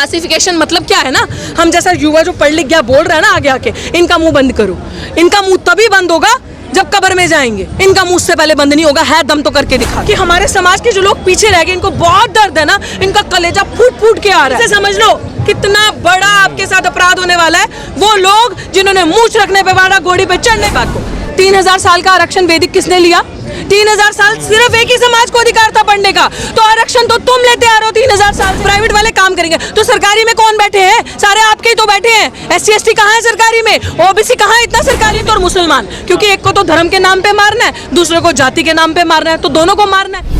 Classification मतलब क्या है ना, हम जैसा युवा जो पढ़ लिख गया बोल रहा है ना आगे आके, इनका मुंह बंद करो। इनका मुंह तभी बंद होगा जब कब्र में जाएंगे, इनका मुंह से पहले बंद नहीं होगा। है दम तो करके दिखा कि हमारे समाज के जो लोग पीछे रह गए, इनको बहुत दर्द है ना, इनका कलेजा फूट फूट के आ रहा है। समझ लो कितना बड़ा आपके साथ अपराध होने वाला है। वो लोग जिन्होंने मूंछ रखने पे वाड़ा, घोड़ी पे चढ़ने बात को 3000 साल का आरक्षण वैदिक किसने लिया? 3000 साल सिर्फ एक ही समाज को अधिकार था पढ़ने का, तो आरक्षण तो तुम लेते आ रहे हो 3000 साल। प्राइवेट वाले काम करेंगे तो सरकारी में कौन बैठे हैं? सारे आपके ही तो बैठे हैं। SC ST कहाँ है सरकारी में? OBC कहाँ है इतना सरकारी? तो और मुसलमान, क्योंकि एक को तो धर्म के नाम पे मारना है, दूसरे को जाति के नाम पे मारना है, तो दोनों को मारना है।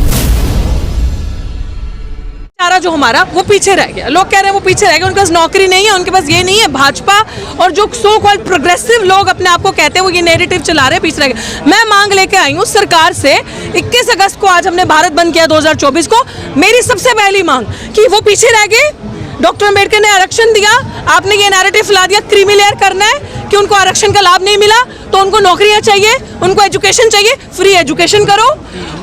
जो हमारा वो पीछे रह गया, लोग कह रहे हैं वो पीछे रह गया, उनके पास नौकरी नहीं है, उनके पास ये नहीं है। भाजपा और जो सो कॉल्ड प्रोग्रेसिव लोग अपने आप को कहते हैं, वो ये नैरेटिव चला रहे हैं पीछे रह गया। मैं मांग लेके आई हूँ सरकार से, 21 अगस्त को आज हमने भारत बंद किया 2024 को, मेरी सबसे पहली मांग कि वो पीछे रह गए। डॉक्टर अम्बेडकर ने आरक्षण दिया, आपने ये नैरेटिव फैला दिया क्रीमी लेयर करना है कि उनको आरक्षण का लाभ नहीं मिला तो उनको नौकरियां चाहिए, उनको एजुकेशन चाहिए, फ्री एजुकेशन करो।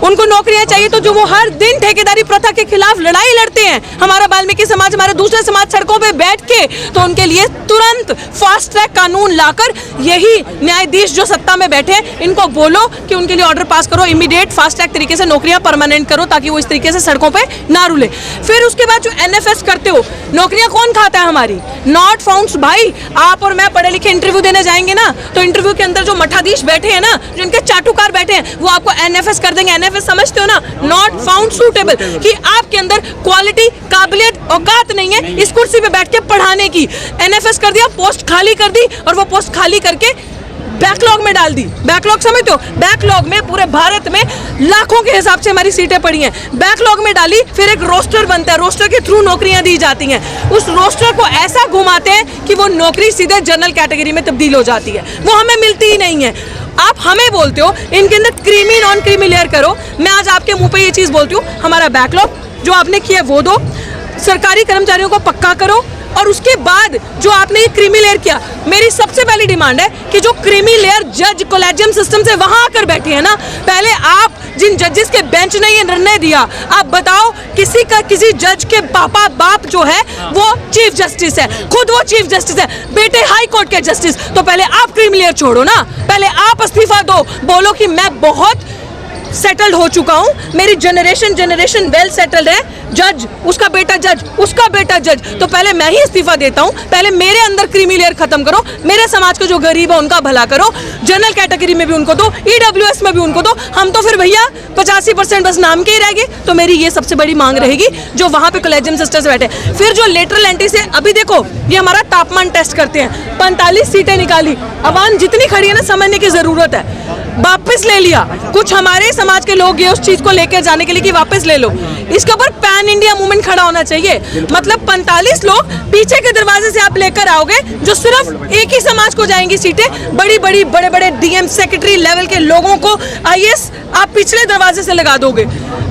उनको नौकरियां चाहिए तो जो वो हर दिन ठेकेदारी प्रथा के खिलाफ लड़ाई लड़ते हैं, हमारा वाल्मीकि समाज, हमारे दूसरे समाज सड़कों पे बैठ के, तो उनके लिए तुरंत फास्ट ट्रैक कानून लाकर यही न्यायाधीश जो सत्ता में बैठे हैं इनको बोलो कि उनके लिए ऑर्डर पास करो, इमीडिएट फास्ट ट्रैक तरीके से नौकरियां परमानेंट करो, ताकि वो इस तरीके से सड़कों पे ना रुले। फिर उसके बाद जो NFS करते हो, नौकरियां कौन खाता है हमारी? Not founts. भाई आप और मैं पढ़े लिखे इंटरव्यू देने जाएंगे ना, तो इंटरव्यू के अंदर जो मठाधीश बैठे हैं ना, जो इनके चाटुकार बैठे हैं, वो आपको NFS कर देंगे। NFS समझते हो ना, नॉट फाउंड सूटेबल, कि आपके अंदर क्वालिटी, काबिलियत, औकात नहीं है इस कुर्सी पे बैठ के पढ़ाने की। NFS कर दिया, पोस्ट खाली कर दी, और वो पोस्ट खाली करके बैकलॉग में डाल दी। बैकलॉग समझते हो? बैकलॉग में पूरे भारत में लाखों के हिसाब से हमारी सीटें पड़ी हैं, बैकलॉग में डाली। फिर एक रोस्टर बनता है, रोस्टर के थ्रू नौकरियां दी जाती हैं। उस रोस्टर को ऐसा घुमाते हैं कि वो नौकरी सीधे जनरल कैटेगरी में तब्दील हो जाती है, वो हमें मिलती ही नहीं है। आप हमें बोलते हो इनके अंदर क्रीमी नॉन क्रीमी लेयर करो। मैं आज आपके मुंह पे ये चीज बोलती हूँ, हमारा बैकलॉग जो आपने किया वो दो, सरकारी कर्मचारियों को पक्का करो, और उसके बाद जो आपने ये क्रीमी लेयर किया, मेरी सबसे पहली डिमांड है कि जो क्रीमी लेयर जज कोलेजियम सिस्टम से वहां आकर बैठे हैं ना, पहले आप जिन जजेस के बेंच ने ये निर्णय दिया, आप बताओ किसी जज के पापा बाप जो है वो चीफ जस्टिस है, खुद वो चीफ जस्टिस है, बेटे हाई कोर्ट के जस्टिस, तो पहले आप क्रीमी लेयर छोड़ो ना, पहले आप इस्तीफा दो, बोलो कि मैं बहुत सेटल्ड हो चुका हूं, मेरी जनरेशन वेल सेटल्ड है, जज उसका बेटा जज, उसका बेटा जज, तो पहले मैं ही इस्तीफा देता हूं, पहले मेरे अंदर क्रीमी लेयर खत्म करो, मेरे समाज के जो गरीब है उनका भला करो, जनरल कैटेगरी में भी उनको दो, EWS में भी उनको दो। हम तो फिर भैया 85% बस नाम के ही रह गए। तो मेरी ये सबसे बड़ी मांग रहेगी जो वहां पे कॉलेजियम सिस्टर्स बैठे। फिर जो लेटरल एंट्री से, अभी देखो ये हमारा तापमान टेस्ट करते हैं, 45 सीटें निकाली, अवाम जितनी खड़ी है ना, समझने की जरूरत है, वापस ले लिया। कुछ हमारे समाज के लोग ये उस चीज को लेकर जाने के लिए कि वापस ले लो, इसके ऊपर पैन इंडिया मूवमेंट खड़ा होना चाहिए। मतलब 45 लोग पीछे के दरवाजे से आप लेकर आओगे, जो सिर्फ एक ही समाज को जाएंगी सीटें, बड़े बड़े DM सेक्रेटरी लेवल के लोगों को IAS आप पिछले दरवाजे से लगा दोगे।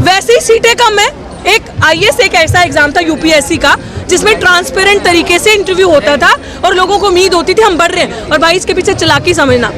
वैसी सीटें कम है। एक IAS एक ऐसा एग्जाम था UPSC का, जिसमें ट्रांसपेरेंट तरीके से इंटरव्यू होता था और लोगों को उम्मीद होती थी हम बढ़ रहे हैं। और भाई इसके पीछे चालाकी समझना,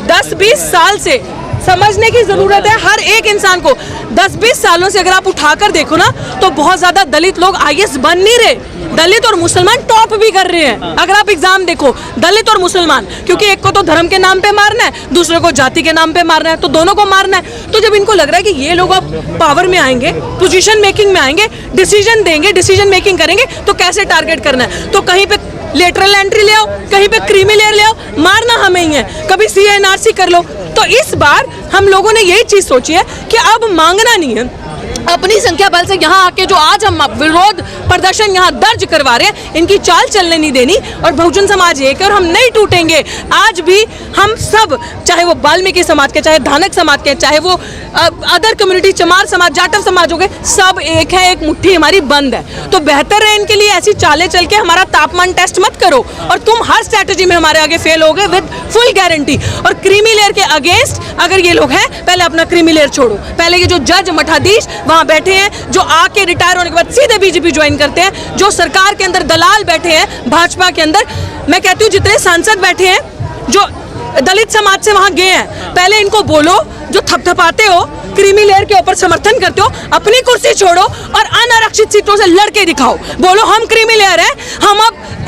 10-20 साल से समझने की जरूरत है हर एक इंसान को। 10-20 सालों से अगर आप उठाकर देखो ना, तो बहुत ज्यादा दलित लोग IAS बन नहीं रहे, दलित और मुसलमान टॉप भी कर रहे हैं। अगर आप एग्जाम देखो, दलित और मुसलमान, क्योंकि एक को तो धर्म के नाम पे मारना है, दूसरे को जाति के नाम पे मारना है, तो दोनों को मारना है। तो जब इनको लग रहा है कि ये लोग अब पावर में आएंगे, पोजीशन मेकिंग में आएंगे, डिसीजन देंगे, डिसीजन मेकिंग करेंगे, तो कैसे टारगेट करना है? तो कहीं पे लेटरल एंट्री ले आओ, कहीं पे क्रीमी लेयर ले आओ, मारना हमें ही है। कभी CA/NRC कर लो। तो इस बार हम लोगों ने यही चीज सोची है कि अब मांगना नहीं है, अपनी संख्या बल से यहाँ आके जो आज हम विरोध प्रदर्शन यहाँ दर्ज करवा रहे हैं, इनकी चाल चलने नहीं देनी। और बहुजन समाज एक है और हम नहीं टूटेंगे। आज भी हम सब, चाहे वो वाल्मीकि समाज के, चाहे धानक समाज के, चाहे वो अदर कम्युनिटी, चमार समाज, जाटव समाज हो गए, सब एक है, एक मुट्ठी हमारी बंद है। तो बेहतर है इनके लिए ऐसी चालें चल के हमारा तापमान टेस्ट मत करो, और तुम हर स्ट्रैटेजी में हमारे आगे फेल हो गए विद फुल गारंटी। और क्रीमी लेयर के अगेंस्ट अगर ये लोग हैं, पहले अपना क्रीमी लेयर छोड़ो। पहले ये जो जज मठाधीश वहां बैठे हैं, जो आके रिटायर होने के बाद सीधे BJP ज्वाइन करते हैं, जो सरकार के अंदर दलाल बैठे हैं भाजपा के अंदर, मैं कहती हूँ जितने सांसद बैठे हैं जो दलित समाज से वहां गए हैं, पहले इनको बोलो, जो थपथपाते हो, क्रीमी लेयर के ऊपर समर्थन करते हो, अपनी कुर्सी छोड़ो और अनारक्षित सीटों से लड़के दिखाओ। बोलो हम क्रीमी लेयर हैं,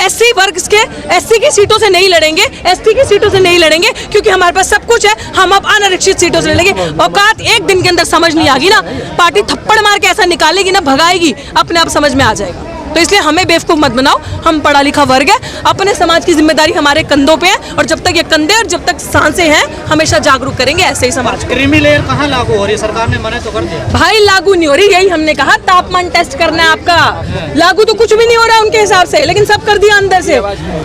एससी वर्ग के एससी की सीटों से नहीं लड़ेंगे, एसटी की सीटों से नहीं लड़ेंगे, क्योंकि हमारे पास सब कुछ है। हम अब अनारक्षित सीटों से लड़ेंगे। औकात एक दिन के अंदर समझ नहीं आएगी ना, पार्टी थप्पड़ मार के ऐसा निकालेगी ना, भगाएगी, अपने आप समझ में आ जाएगा। तो इसलिए हमें बेवकूफ़ मत बनाओ, हम पढ़ा लिखा वर्ग है, अपने समाज की जिम्मेदारी हमारे कंधों पे है, और जब तक ये कंधे और जब तक सांसें हैं हमेशा जागरूक करेंगे ऐसे ही समाज को। क्रीमी लेयर कहाँ लागू हो रही है? सरकार ने मना तो कर दिया भाई, लागू नहीं हो रही, यही हमने कहा, तापमान टेस्ट करना है आपका। लागू तो कुछ भी नहीं हो रहा उनके हिसाब से, लेकिन सब कर दिया अंदर से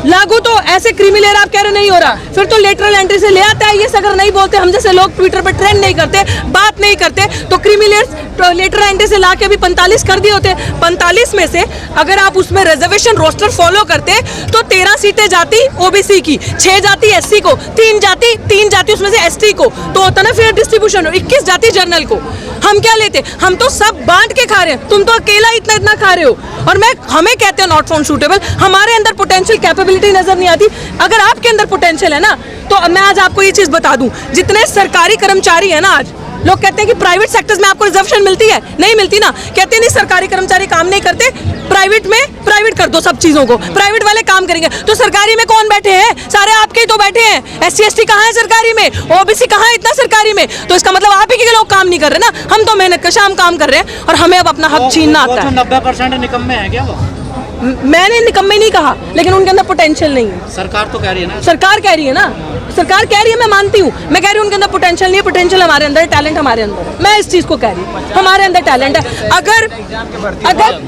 लागू। तो ऐसे क्रीमी लेयर आप कह रहे नहीं हो रहा, फिर तो लेटरल एंट्री से ले आता है। ये अगर नहीं बोलते, हम जैसे लोग ट्विटर पर ट्रेंड नहीं करते, बात नहीं करते, तो क्रीमी लेयर लेटरल एंट्री से ला के भी 45 कर दिए होते। 45 में से अगर आप उसमें रिजर्वेशन रोस्टर फॉलो करते तो 13 सीटें जाती ओबीसी की, 6 जाती एससी को, 3 जाती उसमें से एसटी को, तो होता ना फेयर डिस्ट्रीब्यूशन, 21 जाती जनरल को। हम क्या लेते? हम तो सब बांट के खा रहे हैं, तुम तो अकेला इतना खा रहे हो। और हमें कहते हैं नॉट फाउंड सूटेबल। हमारे अंदर पोटेंशियल कैपेबिलिटी नजर नहीं आती। अगर आपके अंदर पोटेंशियल है ना, तो मैं आज आपको ये चीज बता दूं, जितने सरकारी कर्मचारी है ना, आज लोग कहते हैं कि प्राइवेट सेक्टर्स में आपको रिजर्वेशन मिलती है, नहीं मिलती ना। कहते हैं नहीं, सरकारी कर्मचारी काम नहीं करते, प्राइवेट कर दो सब चीजों को, प्राइवेट वाले काम करेंगे। तो सरकारी में कौन बैठे हैं? सारे आपके ही तो बैठे हैं। एससी एसटी कहाँ है सरकारी में? ओबीसी कहाँ है इतना सरकारी में? तो इसका मतलब आप ही के लोग काम नहीं कर रहे ना। हम तो मेहनत कश हम काम कर रहे हैं, और हमें अब अपना हक छीनना आता है। 90% निकम्मे है क्या वो? मैंने निकम्मे नहीं कहा, लेकिन उनके अंदर पोटेंशियल नहीं है। सरकार तो कह रही है ना, सरकार कह रही है ना, सरकार कह रही है, मैं मानती हूँ। मैं कह रही हूँ उनके अंदर पोटेंशियल नहीं है, पोटेंशियल हमारे अंदर, टैलेंट हमारे अंदर है। मैं इस चीज को कह रही हूँ, हमारे अंदर टैलेंट है। अगर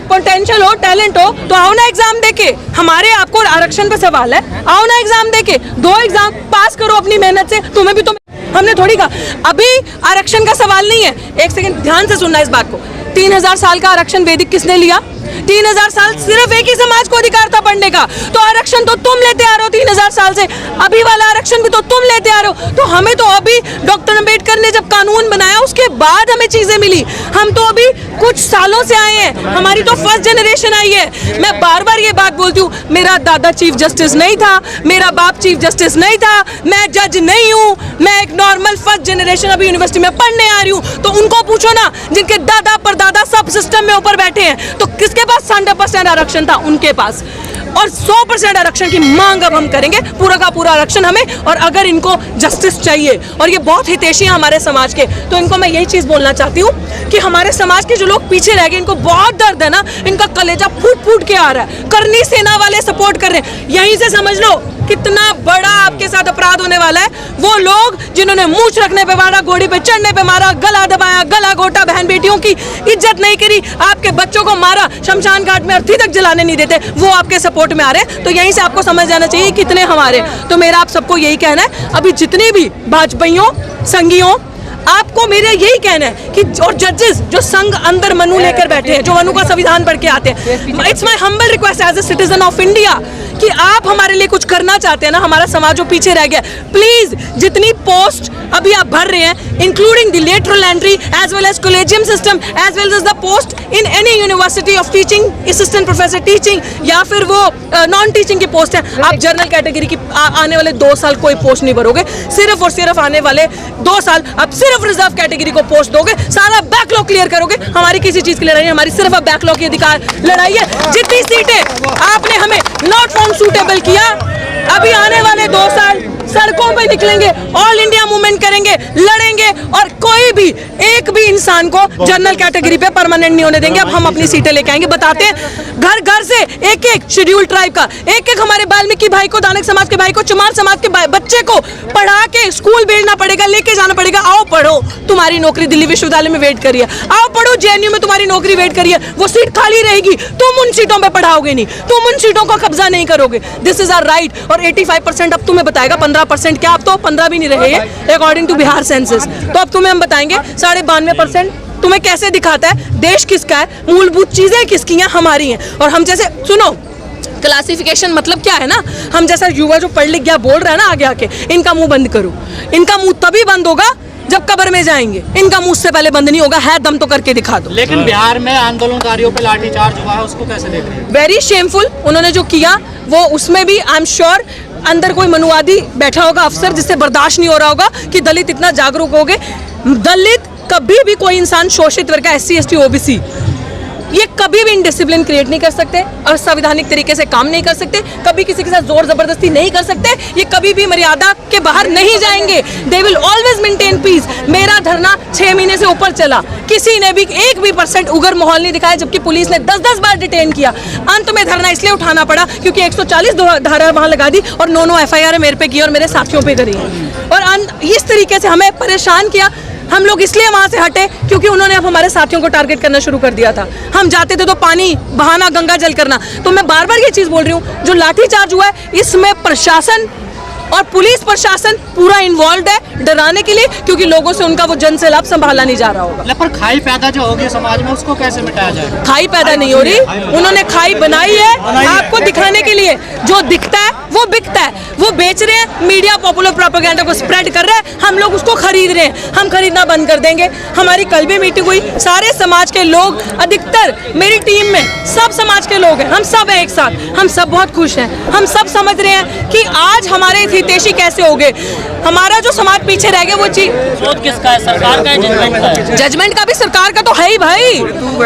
पोटेंशियल हो, टैलेंट हो, तो आओ ना एग्जाम देके। हमारे आपको आरक्षण पे सवाल है, आओ ना एग्जाम देके, 2 एग्जाम पास करो अपनी मेहनत से। तुम्हें भी तो हमने थोड़ी कहा अभी आरक्षण का सवाल नहीं है। एक सेकंड ध्यान से सुनना इस बात को। 3000 साल का आरक्षण वैदिक किसने लिया? 3000 साल सिर्फ एक ही समाज को अधिकार था पढ़ने का। तो आरक्षण तो तुम लेते आ रहे हो 3000 साल से, अभी वाला आरक्षण भी तो तुम लेते आ रहे हो। तो हमें तो अभी डॉक्टर अंबेडकर ने जब कानून बनाया उसके बाद हमें चीजें मिली। हम तो अभी कुछ सालों से आए हैं, हमारी तो फर्स्ट जनरेशन आई है। मैं बार बार ये बात बोलती हूँ, मेरा दादा चीफ जस्टिस नहीं था, मेरा बाप चीफ जस्टिस नहीं था, मैं जज नहीं हूँ, मैं एक नॉर्मल फर्स्ट जनरेशन अभी यूनिवर्सिटी में पढ़ने आ रही हूँ। तो उनको पूछो ना, जिनके दादा परदादा सब सिस्टम में ऊपर बैठे हैं, तो किसके पास 100% आरक्षण था? उनके पास। और 100% आरक्षण की मांग अब हम करेंगे, पूरा का पूरा आरक्षण हमें। और अगर इनको जस्टिस चाहिए, और ये बहुत हितैषी है हमारे समाज के, तो इनको मैं यही चीज बोलना चाहती हूँ कि हमारे समाज के जो लोग पीछे रह गए, इनको बहुत दर्द है ना, इनका कलेजा फूट फूट के आ रहा है। करनी सेना वाले सपोर्ट कर रहे हैं। यहीं से समझ लो कितना बड़ा आपके साथ अपराध होने वाला है। वो लोग जिन्होंने मूंछ रखने पे मारा, घोड़ी पे चढ़ने पे मारा, गला दबाया, गला घोटा, बहन बेटियों की इज्जत नहीं करी, आपके बच्चों को मारा, शमशान घाट में अर्थी तक जलाने नहीं देते, वो आपके सपोर्ट में आ रहे हैं। तो यहीं से आपको समझ जाना चाहिए कितने हमारे। तो मेरा आप सबको यही कहना है, अभी जितने भी भाजपाइयों संघियों, आपको मेरा यही कहना है कि और जजेस जो संघ अंदर मनु लेकर बैठे हैं, जो मनु का संविधान पढ़ के आते हैं, it's my humble request as a citizen of India कि आप हमारे लिए कुछ करना चाहते हैं ना, हमारा समाज जो पीछे रह गया, प्लीज जितनी पोस्ट अभी आप भर रहे हैं, including the lateral entry as well as collegium system as well as the post in any university of teaching, assistant professor teaching, या फिर वो नॉन टीचिंग की पोस्ट है, आप जनरल कैटेगरी की आने वाले 2 साल कोई पोस्ट नहीं भरोगे, सिर्फ और सिर्फ आने वाले 2 साल आप सिर्फ रिजर्व कैटेगरी को पोस्ट दोगे, सारा बैकलॉग क्लियर करोगे। हमारी किसी चीज की लड़ाई नहीं, हमारी सिर्फ बैकलॉग की अधिकार लड़ाई है। जितनी सीटें आपने हमें नॉट फाउंड सूटेबल किया, अभी आने वाले 2 साल सड़कों पे निकलेंगे, ऑल इंडिया मूवमेंट करेंगे, लड़ेंगे, और कोई भी एक भी इंसान को जनरल कैटेगरी पे परमानेंट नहीं होने देंगे। अब हम अपनी सीटें लेके आएंगे, बताते हैं घर घर से एक एक शेड्यूल ट्राइब का, एक एक हमारे वाल्मीकि भाई को, दानक समाज के भाई को, चमार समाज के बच्चे को पढ़ा के स्कूल भेजना पड़ेगा, लेके जाना पड़ेगा। आओ पढ़ो, तुम्हारी नौकरी दिल्ली विश्वविद्यालय में वेट करिए, आओ पढ़ो जेएनयू में तुम्हारी नौकरी वेट करिए, वो सीट खाली रहेगी, तुम उन सीटों पे पढ़ाओगे नहीं, तुम उन सीटों का कब्जा नहीं करोगे। This is our right. और 85% अब तुम्हें बताएगा, 15% क्या, अब तो 15 भी नहीं रहे हैं अकॉर्डिंग टू बिहार सेंसस। तो अब तुम्हें हम बताएंगे 92.5% तुम्हें कैसे दिखाता है देश किसका है, मूलभूत चीजें किसकी हैं, हमारी हैं। और हम जैसे सुनो, क्लासिफिकेशन मतलब क्या है ना, हम जैसा युवा जो पढ़ लिख गया बोल रहा है ना आगे आके, इनका मुंह बंद करो। इनका मुंह तभी बंद होगा जब कब्र में जाएंगे, इनका मुंह से पहले बंद नहीं होगा। है दम तो करके दिखा दो। लेकिन बिहार में आंदोलनकारियों पे लाठीचार्ज हुआ है, उसको कैसे देख रहे हैं? Very shameful. उन्होंने जो किया वो, उसमें भी आई एम श्योर अंदर कोई मनुवादी बैठा होगा अफसर, जिससे बर्दाश्त नहीं हो रहा होगा कि दलित इतना जागरूक हो गए। दलित कभी भी कोई इंसान शोषित वर्ग का, SC ST OBC ये कभी भी इंडिसिप्लिन क्रिएट नहीं कर सकते, असंवैधानिक तरीके से काम नहीं कर सकते, कभी किसी के साथ जोर जबरदस्ती नहीं कर सकते, ये कभी भी मर्यादा के बाहर नहीं जाएंगे। They will always maintain piece. मेरा धरना 6 महीने से ऊपर चला, किसी ने भी 1% उग्र माहौल नहीं दिखाया, जबकि पुलिस ने 10-10 बार डिटेन किया। अंत में धरना इसलिए उठाना पड़ा क्योंकि 140 धारा वहां लगा दी और 9 FIR मेरे पे की और मेरे साथियों पे करी, और इस तरीके से हमें परेशान किया। हम लोग इसलिए वहां से हटे क्योंकि उन्होंने अब हमारे साथियों को टारगेट करना शुरू कर दिया था। हम जाते थे तो पानी बहाना, गंगा जल करना। तो मैं बार बार ये चीज बोल रही हूँ, जो लाठीचार्ज हुआ है इसमें प्रशासन और पुलिस प्रशासन पूरा इन्वॉल्व है डराने के लिए, क्योंकि लोगों से उनका वो जन सैलाब संभाला नहीं जा रहा होगा। पर खाई पैदा जो होगी समाज में उसको कैसे मिटाया जाए? खाई पैदा नहीं हो रही, उन्होंने खाई बनाई है आपको दिखाने के लिए। जो दिखता है वो बिकता है, वो बेच रहे हैं, मीडिया पॉपुलर प्रोपेगेंडा को स्प्रेड कर रहे हैं, हम लोग उसको खरीद रहे हैं। हम खरीदना बंद कर देंगे। हमारी कल भी मीटिंग हुई, सारे समाज के लोग, अधिकतर मेरी टीम में सब समाज के लोग हैं, हम सब हैं एक साथ, हम सब बहुत खुश हैं। हम सब समझ रहे हैं कि आज हमारे हितैषी कैसे हो गए, हमारा जो समाज पीछे रह गया वो चीज। विरोध किसका है? सरकार का है, जजमेंट का है? जजमेंट का भी सरकार का तो है ही भाई,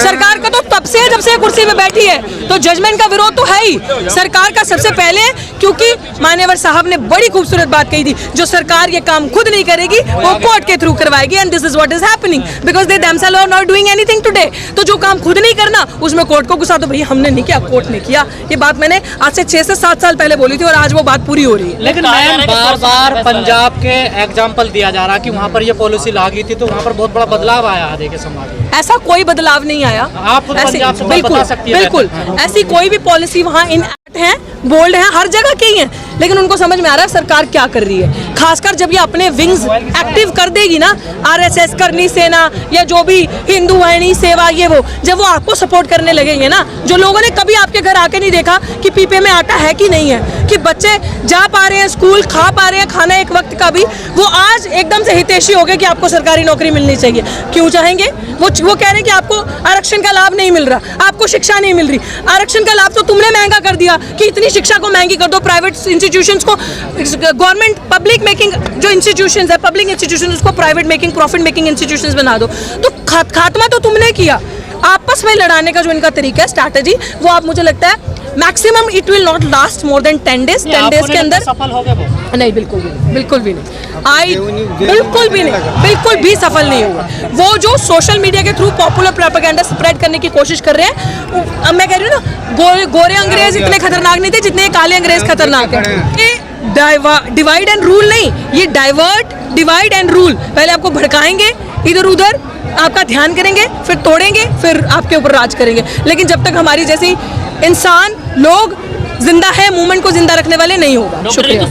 सरकार का तो तब से है जब से कुर्सी पे बैठी है, तो जजमेंट का विरोध तो है ही सरकार का सबसे पहले, क्योंकि मान्यवर साहब ने बड़ी खूबसूरत बात कही थी, जो सरकार ये काम खुद नहीं करेगी वो कोर्ट के थ्रू करवाएगी, and this is what is happening because they themselves are not doing anything today. तो जो काम खुद नहीं करना उसमें कोर्ट को गुस्सा, तो भैया हमने नहीं किया, कोर्ट ने किया। ये बात मैंने आज से 6 से 7 साल पहले बोली थी और आज वो बात पूरी हो रही है। लेकिन बार पंजाब के एग्जाम्पल दिया जा रहा कि वहाँ पर ये पॉलिसी लागू थी तो वहाँ पर बहुत बड़ा बदलाव आया आधे के समाज में। ऐसा कोई बदलाव नहीं आया। आप पंजाब से बता सकती हैं? बिल्कुल ऐसी कोई भी पॉलिसी वहाँ इन हैं, बोल्ड है, हर जगह की है, लेकिन उनको समझ में आ रहा है सरकार क्या कर रही है। खासकर जब ये अपने विंग्स एक्टिव कर देगी ना, RSS करनी सेना या जो भी हिंदू वाहिनी सेवा, ये वो जब वो आपको सपोर्ट करने लगेंगे ना, जो लोगों ने कभी आपके घर आके नहीं देखा कि पीपे में आटा है कि नहीं है, कि बच्चे जा पा रहे हैं स्कूल, खा पा रहे हैं खाना एक वक्त का भी, वो आज एकदम से हितैषी हो गए कि आपको सरकारी नौकरी मिलनी चाहिए। क्यों चाहेंगे? वो कह रहे हैं कि आपको आरक्षण का लाभ नहीं मिल रहा, आपको शिक्षा नहीं मिल रही। आरक्षण का लाभ तो तुमने महंगा कर दिया कि इतनी शिक्षा को महंगी कर दो, प्राइवेट इंस्टीट्यूशंस को, गवर्नमेंट पब्लिक मेकिंग जो इंस्टीट्यूशंस है, पब्लिक इंस्टीट्यूशंस, उसको private making, profit making institutions बना दो। तो खात्मा तो तुमने किया। आपस में लड़ाने का जो इनका तरीका है, स्ट्रैटेजी, वो आप, मुझे लगता है maximum it will not last more than 10 days. 10 days के अंदर सफल हो गए वो? नहीं, बिल्कुल भी नहीं, बिल्कुल भी नहीं, बिल्कुल भी नहीं, बिल्कुल भी सफल नहीं हुआ। वो जो सोशल मीडिया के थ्रू पॉपुलर प्रोपेगेंडा स्प्रेड करने की कोशिश कर रहे हैं, अब मैं कह रही हूँ ना, गोरे अंग्रेज इतने खतरनाक नहीं थे जितने काले अंग्रेज खतरनाक है। ये डिवाइड एंड रूल नहीं, ये डाइवर्ट, डिवाइड एंड रूल। पहले आपको भड़काएंगे इधर उधर, आपका ध्यान करेंगे, फिर तोड़ेंगे, फिर आपके ऊपर राज करेंगे। लेकिन जब तक हमारी जैसी इंसान, लोग जिंदा है, मूवमेंट को जिंदा रखने वाले नहीं होगा। शुक्रिया।